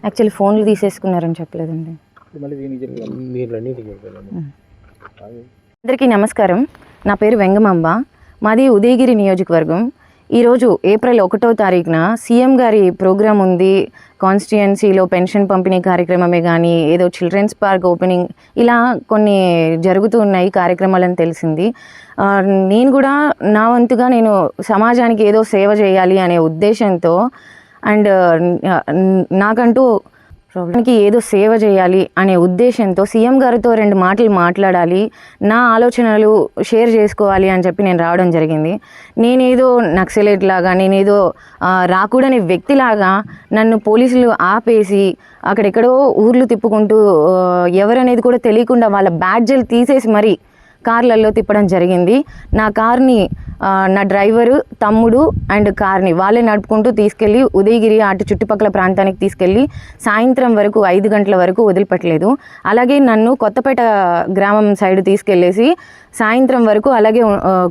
Actually ఫోన్లు తీసేసుకున్నారని చెప్పలేదండి. అందరికీ నమస్కారం. నా పేరు వెంగమాంబ. మాది ఉదయగిరి నియోజకవర్గం. ఈరోజు ఏప్రిల్ 1వ తారీఖున సీఎం గారి ప్రోగ్రాం ఉంది. కాన్స్టిట్యుయెన్సీలో పెన్షన్ పంపిణీ కార్యక్రమమే కానీ ఏదో చిల్డ్రన్స్ పార్క్ ఓపెనింగ్ ఇలా కొన్ని జరుగుతూ ఉన్నాయి కార్యక్రమాలని తెలిసింది. నేను కూడా నా వంతుగా నేను సమాజానికి ఏదో సేవ చేయాలి అనే ఉద్దేశంతో అండ్ నాకంటూ ప్రాబ్లంకి ఏదో సేవ చేయాలి అనే ఉద్దేశంతో సీఎం గారితో 2 మాటలు మాట్లాడాలి, నా ఆలోచనలు షేర్ చేసుకోవాలి అని చెప్పి నేను రావడం జరిగింది. నేనేదో నక్సలైట్ లాగా, నేనేదో రాకూడని వ్యక్తిలాగా నన్ను పోలీసులు ఆపేసి అక్కడెక్కడో ఊర్లు తిప్పుకుంటూ ఎవరనేది కూడా తెలియకుండా వాళ్ళ బ్యాడ్జీలు తీసేసి మరీ కార్లలో తిప్పడం జరిగింది. నా కార్ని నా డ్రైవరు, తమ్ముడు అండ్ కార్ని వాళ్ళే నడుపుకుంటూ తీసుకెళ్ళి ఉదయగిరి అటు చుట్టుపక్కల ప్రాంతానికి తీసుకెళ్ళి సాయంత్రం వరకు 5 గంటల వరకు వదిలిపెట్టలేదు. అలాగే నన్ను కొత్తపేట గ్రామం సైడ్ తీసుకెళ్ళేసి సాయంత్రం వరకు అలాగే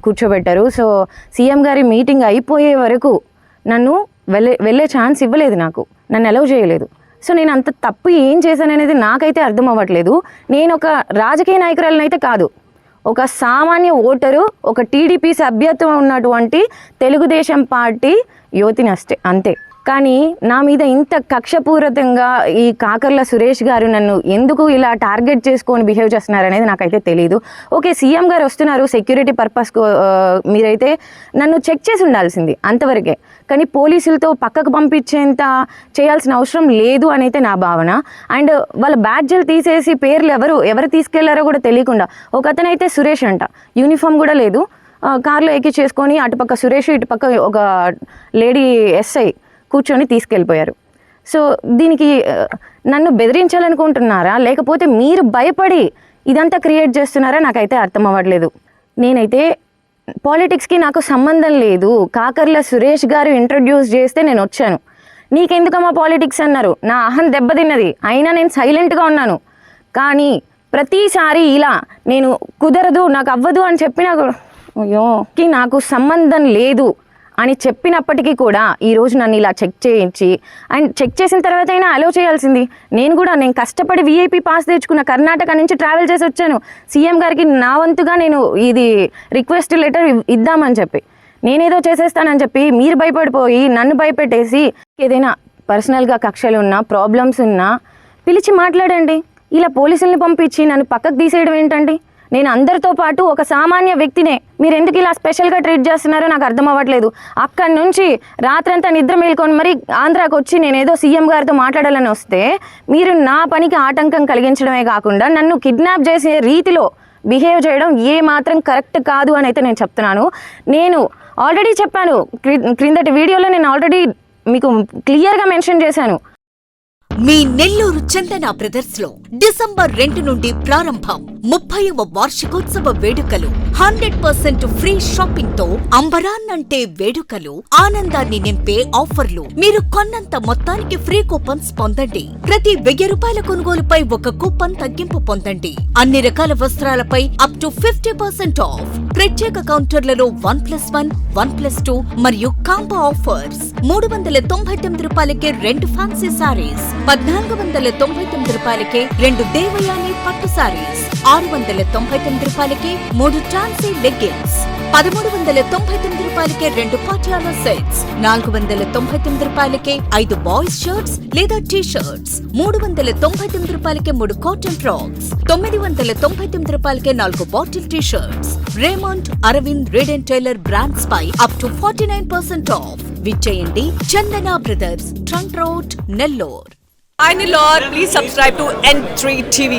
కూర్చోబెట్టారు. సో సీఎం గారి మీటింగ్ అయిపోయే వరకు నన్ను వెళ్ళే ఛాన్స్ ఇవ్వలేదు, నన్ను అలౌ చేయలేదు. సో నేను అంత తప్పు ఏం చేశాననేది నాకైతే అర్థం అవ్వట్లేదు. నేను ఒక రాజకీయ నాయకురాలనైతే కాదు, ఒక సామాన్య ఓటరు, ఒక టీడీపీ సభ్యత్వం ఉన్నటువంటి తెలుగుదేశం పార్టీ యువతిని అంతే. కానీ నా మీద ఇంత కక్షపూరితంగా ఈ కాకర్ల సురేష్ గారు నన్ను ఎందుకు ఇలా టార్గెట్ చేసుకొని బిహేవ్ చేస్తున్నారనేది నాకైతే తెలియదు. ఓకే, సీఎం గారు వస్తున్నారు సెక్యూరిటీ పర్పస్కు, మీరైతే నన్ను చెక్ చేసి ఉండాల్సింది అంతవరకే. కానీ పోలీసులతో పక్కకు పంపించేంత చేయాల్సిన అవసరం లేదు అనైతే నా భావన. అండ్ వాళ్ళ బ్యాడ్జీలు తీసేసి పేర్లు ఎవరు తీసుకెళ్లారో కూడా తెలియకుండా, ఒక అతనైతే సురేష్ అంట, యూనిఫామ్ కూడా లేదు, కార్లో ఎక్కించేసుకొని అటుపక్క సురేష్ ఇటుపక్క ఒక లేడీ ఎస్ఐ కూర్చొని తీసుకెళ్ళిపోయారు. సో దీనికి నన్ను బెదిరించాలనుకుంటున్నారా, లేకపోతే మీరు భయపడి ఇదంతా క్రియేట్ చేస్తున్నారా నాకైతే అర్థం అవ్వట్లేదు. నేనైతే పాలిటిక్స్కి నాకు సంబంధం లేదు. కాకర్ల సురేష్ గారు ఇంట్రడ్యూస్ చేస్తే నేను వచ్చాను. నీకెందుకమ్మా పాలిటిక్స్ అన్నారు, నా అహం దెబ్బతిన్నది, అయినా నేను సైలెంట్గా ఉన్నాను. కానీ ప్రతిసారి ఇలా నేను కుదరదు, నాకు అవ్వదు అని చెప్పినా అయ్యోకి నాకు సంబంధం లేదు అని చెప్పినప్పటికీ కూడా ఈరోజు నన్ను ఇలా చెక్ చేయించి, అండ్ చెక్ చేసిన తర్వాత అయినా అలౌ చేయాల్సింది. నేను కష్టపడి వీఐపీ పాస్ తెచ్చుకున్న కర్ణాటక నుంచి ట్రావెల్ చేసి వచ్చాను. సీఎం గారికి నా వంతుగా నేను ఇది రిక్వెస్ట్ లెటర్ ఇద్దామని చెప్పి నేనేదో చేసేస్తానని చెప్పి మీరు భయపడిపోయి నన్ను భయపెట్టేసి ఏదైనా పర్సనల్గా కక్షలు ఉన్నా ప్రాబ్లమ్స్ ఉన్నా పిలిచి మాట్లాడండి. ఇలా పోలీసుల్ని పంపించి నన్ను పక్కకు తీసేయడం ఏంటండి? నేను అందరితో పాటు ఒక సామాన్య వ్యక్తినే, మీరు ఎందుకు ఇలా స్పెషల్గా ట్రీట్ చేస్తున్నారో నాకు అర్థం అవ్వట్లేదు. అక్కడి నుంచి రాత్రంతా నిద్ర మేల్కొని మరి ఆంధ్రాకి వచ్చి నేనేదో సీఎం గారితో మాట్లాడాలని వస్తే మీరు నా పనికి ఆటంకం కలిగించడమే కాకుండా నన్ను కిడ్నాప్ చేసే రీతిలో బిహేవ్ చేయడం ఏ మాత్రం కరెక్ట్ కాదు అని అయితే నేను చెప్తున్నాను. నేను ఆల్రెడీ చెప్పాను, క్రిందటి వీడియోలో నేను ఆల్రెడీ మీకు క్లియర్గా మెన్షన్ చేశాను. మీ నెల్లూరు చందన బ్రదర్స్ లో డిసెంబర్ 2 నుండి ప్రారంభం 30వ వార్షికోత్సవ వేడుకలు. 100% ఫ్రీ షాపింగ్ తో అంబరాన్నంటే వేడుకలు, ఆనందాన్ని నింపే ఆఫర్లు. మీరు కొన్నంత మొత్తానికి ఫ్రీ కూపన్స్ పొందండి. ప్రతి 1000 రూపాయల కొనుగోలుపై ఒక కూపన్ తగ్గింపు పొందండి. అన్ని రకాల వస్త్రాలపై అప్ టు 50% ఆఫ్. ప్రత్యేక కౌంటర్లలో 1+1, 1+2 మరియు కాంబో ఆఫర్స్. 399 రూపాయలకే 2 ఫ్యాన్సీ సారీస్, 1499 రూపాయలకే 2 దేవయాని పట్టు సారీస్, 699 రూపాయలకి 3 ట్రాన్సీ లెగ్గిన్స్, 1399 రూపాయలకే 2 పాటియాలా సెట్స్, 499 రూపాయలకే 5 బాయ్స్ షర్ట్స్ లేదా టీ షర్ట్స్, 399 రూపాయలకే 3 కాటన్ ఫ్రాక్స్, 999 రూపాయలకే 4 bottle T shirts. Raymond, Arvind, Reid and Taylor brands పై అప్ టు 49% ఆఫ్. విచ్చేయండి Chandana brothers, trunk road, Nellore. Hi Nellore, please subscribe to N3 TV.